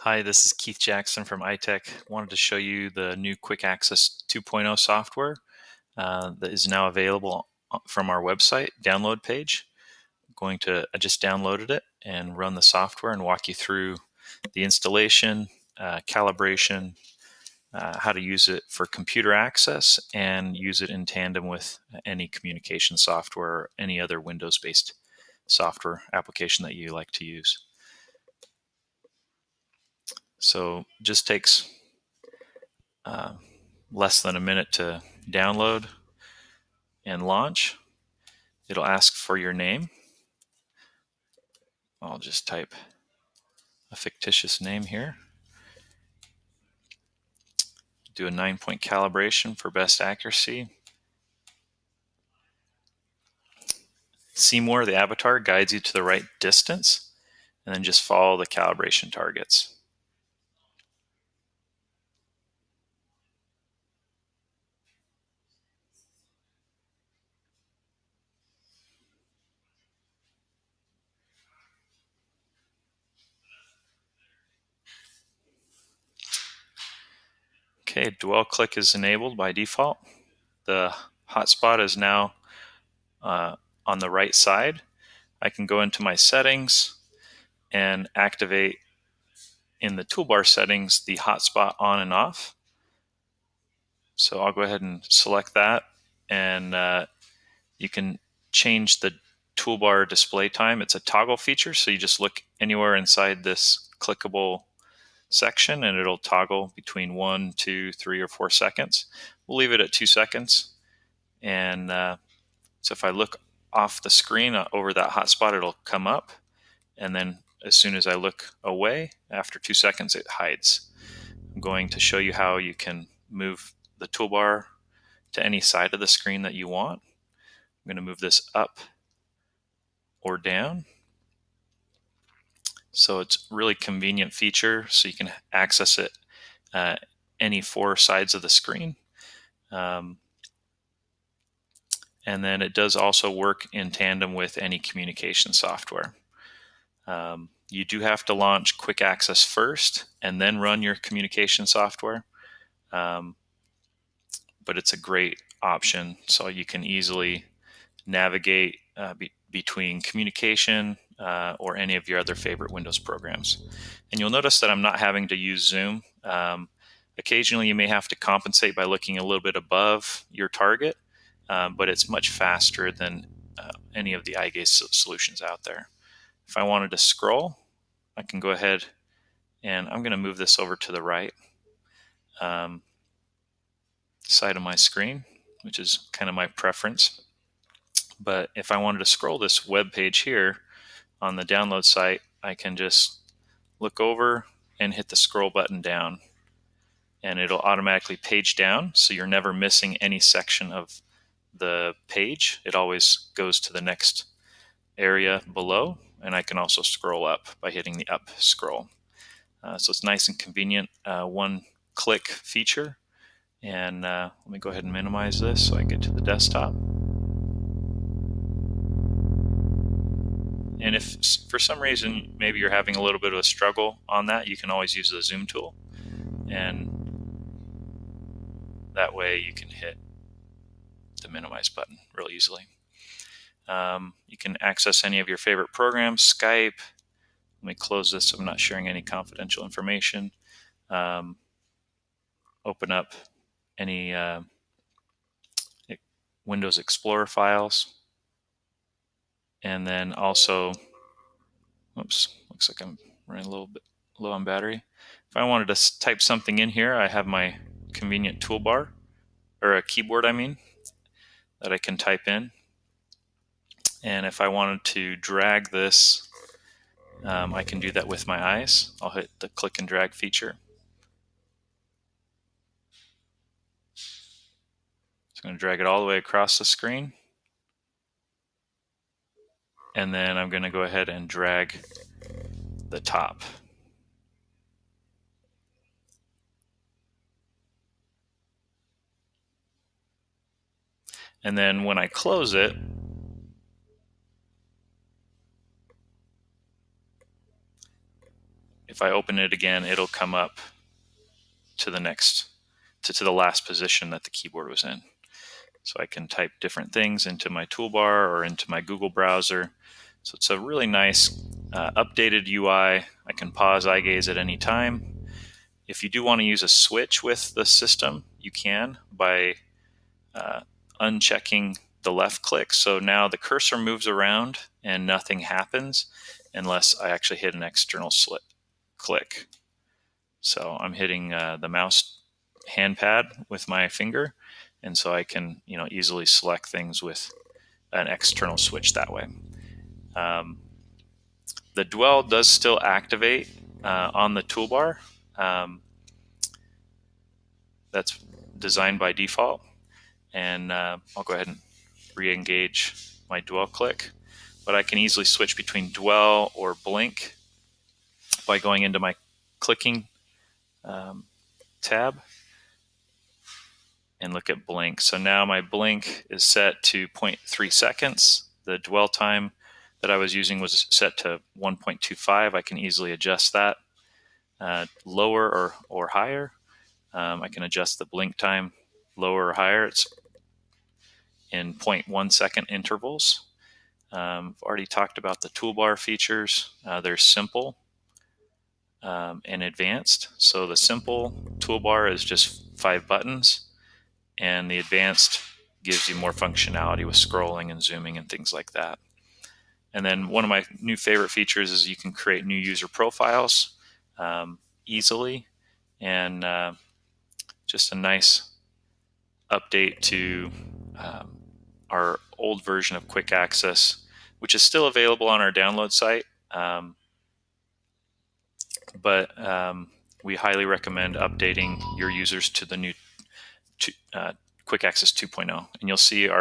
Hi, this is Keith Jackson from iTech. Wanted to show you the new QuickACCESS 2.0 software that is now available from our website download page. I just downloaded it and run the software and walk you through the installation, calibration, how to use it for computer access, and use it in tandem with any communication software or any other Windows-based software application that you like to use. So just takes uh, less than a minute to download and launch. It'll ask for your name. I'll just type a fictitious name here. Do a 9-point calibration for best accuracy. Seymour, the avatar, guides you to the right distance, and then just follow the calibration targets. Okay, dwell click is enabled by default. The hotspot is now on the right side. I can go into my settings and activate in the toolbar settings the hotspot on and off. So I'll go ahead and select that, and you can change the toolbar display time. It's a toggle feature, so you just look anywhere inside this clickable section and it'll toggle between 1, 2, 3, or 4 seconds. We'll leave it at 2 seconds. And so if I look off the screen over that hotspot, it'll come up. And then as soon as I look away, after 2 seconds, it hides. I'm going to show you how you can move the toolbar to any side of the screen that you want. I'm going to move this up or down. So it's a really convenient feature, so you can access it any 4 sides of the screen. And then it does also work in tandem with any communication software. You do have to launch QuickACCESS first and then run your communication software. But it's a great option, so you can easily navigate between communication or any of your other favorite Windows programs. And you'll notice that I'm not having to use Zoom. Occasionally you may have to compensate by looking a little bit above your target, but it's much faster than any of the eye gaze solutions out there. If I wanted to scroll, I can go ahead and I'm going to move this over to the right side of my screen, which is kind of my preference. But if I wanted to scroll this web page here on the download site, I can just look over and hit the scroll button down, and it'll automatically page down, so you're never missing any section of the page. It always goes to the next area below, and I can also scroll up by hitting the up scroll. So it's nice and convenient, one-click feature. And let me go ahead and minimize this so I get to the desktop. And if for some reason maybe you're having a little bit of a struggle on that, you can always use the zoom tool, and that way you can hit the minimize button real easily. You can access any of your favorite programs, Skype. Let me close this so I'm not sharing any confidential information. Open up any Windows Explorer files. And then also, oops, looks like I'm running a little bit low on battery. If I wanted to type something in here, I have my convenient toolbar, or a keyboard, I mean, that I can type in. And if I wanted to drag this, I can do that with my eyes. I'll hit the click and drag feature. So I'm going to drag it all the way across the screen. And then I'm going to go ahead and drag the top. And then when I close it, if I open it again, it'll come up to the next, to the last position that the keyboard was in. So I can type different things into my toolbar or into my Google browser. So it's a really nice updated UI. I can pause eye gaze at any time. If you do want to use a switch with the system, you can by unchecking the left click. So now the cursor moves around and nothing happens unless I actually hit an external click. So I'm hitting the mouse handpad with my finger, and so I can easily select things with an external switch that way. The dwell does still activate on the toolbar. That's designed by default, and I'll go ahead and re-engage my dwell click. But I can easily switch between dwell or blink by going into my clicking tab and look at blink. So now my blink is set to 0.3 seconds. The dwell time that I was using was set to 1.25. I can easily adjust that lower or higher. I can adjust the blink time lower or higher. It's in 0.1 second intervals. I've already talked about the toolbar features. They're simple and advanced. So the simple toolbar is just 5 buttons, and the advanced gives you more functionality with scrolling and zooming and things like that. And then one of my new favorite features is you can create new user profiles easily, and just a nice update to our old version of QuickACCESS, which is still available on our download site. But we highly recommend updating your users to the new QuickACCESS 2.0, and you'll see our